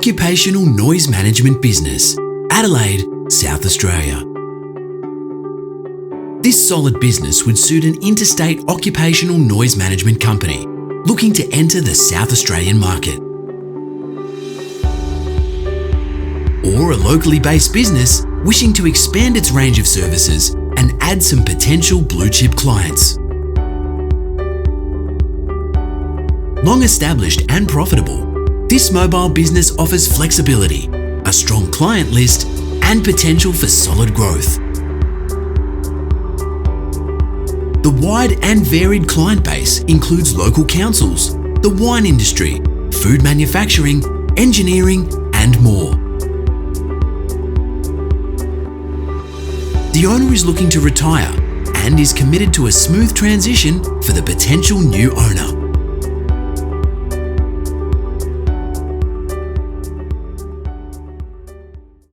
Occupational Noise Management Business, Adelaide, South Australia. This solid business would suit an interstate occupational noise management company looking to enter the South Australian market. Or a locally based business wishing to expand its range of services and add some potential blue chip clients. Long established and profitable, this mobile business offers flexibility, a strong client list, and potential for solid growth. The wide and varied client base includes local councils, the wine industry, food manufacturing, engineering, and more. The owner is looking to retire and is committed to a smooth transition for the potential new owner.